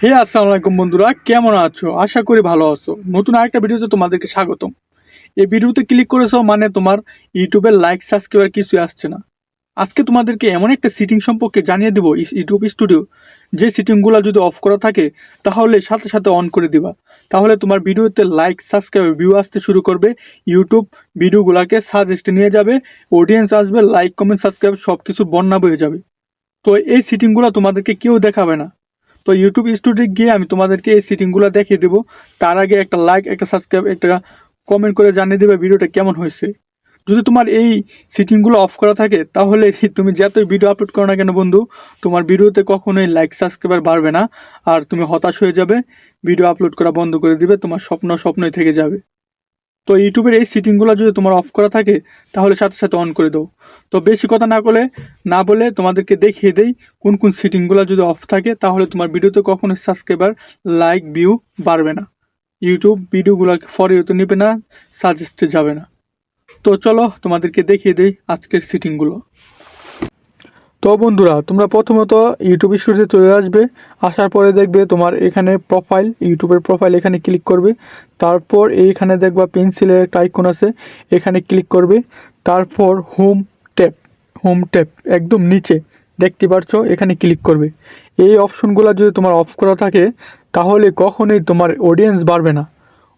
হে আসসালামু আলাইকুম বন্ধুরা, কেমন আছো? আশা করি ভালো আছো। নতুন আরেকটা ভিডিওতে তোমাদেরকে স্বাগতম। এই ভিডিওতে ক্লিক করেছো মানে তোমার ইউটিউবের লাইক সাবস্ক্রাইবার কিছু আসছে না। আজকে তোমাদেরকে এমন একটা সেটিং সম্পর্কে জানিয়ে দেবো ইউটিউব স্টুডিও, যে সেটিংগুলো যদি অফ করা থাকে তাহলে সাথে সাথে অন করে দিবা। তাহলে তোমার ভিডিওতে লাইক সাবস্ক্রাইব ভিউ আসতে শুরু করবে। ইউটিউব ভিডিওগুলোকে সাজেস্টে নিয়ে যাবে, অডিয়েন্স আসবে, লাইক কমেন্ট সাবস্ক্রাইব সব কিছু বন্যা বয়ে যাবে। তো এই সেটিংগুলো তোমাদেরকে কেউ দেখাবে না। তো ইউটিউব স্টুডিও গিয়ে আমি তোমাদেরকে এই সেটিংগুলো দেখিয়ে দেবো। তার আগে একটা লাইক, একটা সাবস্ক্রাইব, একটা কমেন্ট করে জানিয়ে দেবে ভিডিওটা কেমন হয়েছে। যদি তোমার এই সেটিংগুলো অফ করা থাকে তাহলে তুমি যতই ভিডিও আপলোড করো না কেন বন্ধু, তোমার ভিডিওতে কখনোই লাইক সাবস্ক্রাইবার বাড়বে না। আর তুমি হতাশ হয়ে যাবে, ভিডিও আপলোড করা বন্ধ করে দিবে, তোমার স্বপ্নই থেকে যাবে। তো ইউটিউবের এই সেটিংগুলো যদি তোমার অফ করা থাকে তাহলে সাথে সাথে অন করে দাও। তো বেশি কথা না বলে তোমাদেরকে দেখিয়ে দেই কোন কোন সেটিংগুলো যদি অফ থাকে তাহলে তোমার ভিডিওতে কখনো সাবস্ক্রাইবার, লাইক, ভিউ বাড়বে না। ইউটিউব ভিডিওগুলো ফর ইউতে নেবে না, সাজেস্টে যাবে না। তো চলো তোমাদেরকে দেখিয়ে দেই আজকের সেটিংগুলো। তো বন্ধুরা, তোমরা প্রথমত ইউটিউব স্টুডিওতে চলে আসবে। আসার পরে দেখবে তোমার এখানে প্রোফাইল, ইউটিউবের প্রোফাইল, এখানে ক্লিক করবে। তারপর এইখানে দেখবা পেন্সিলের একটা আইকন আছে, এখানে ক্লিক করবে। তারপর হোম ট্যাব একদম নিচে দেখতে পাচ্ছ, এখানে ক্লিক করবে। এই অপশনগুলো যদি তোমার অফ করা থাকে তাহলে কখনোই তোমার অডিয়েন্স বাড়বে না,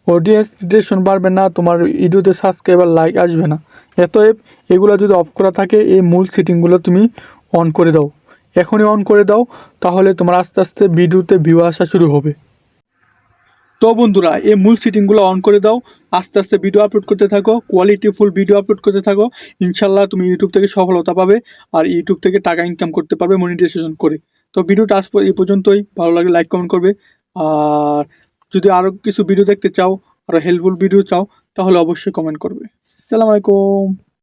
অডিয়েন্স রিলেশন বাড়বে না, তোমার ভিডিওতে সাবস্ক্রাইবার, লাইক আসবে না। অতএব এগুলো যদি অফ করা থাকে এই মূল সেটিংগুলো তুমি অন করে দাও, এখনই অন করে দাও। তাহলে তোমার আস্তে আস্তে ভিডিওতে ভিউ আসা শুরু হবে। তো বন্ধুরা, এই মূল সেটিংগুলো অন করে দাও, আস্তে আস্তে ভিডিও আপলোড করতে থাকো, কোয়ালিটিফুল ভিডিও আপলোড করতে থাকো। ইনশাল্লাহ তুমি ইউটিউব থেকে সফলতা পাবে আর ইউটিউব থেকে টাকা ইনকাম করতে পারবে মনিটাইজেশন করে। তো ভিডিওটা আজ এই পর্যন্তই। ভালো লাগলে লাইক কমেন্ট করবে। আর যদি আরও কিছু ভিডিও দেখতে চাও, আরও হেল্পফুল ভিডিও চাও, তাহলে অবশ্যই কমেন্ট করবে। আসসালামু আলাইকুম।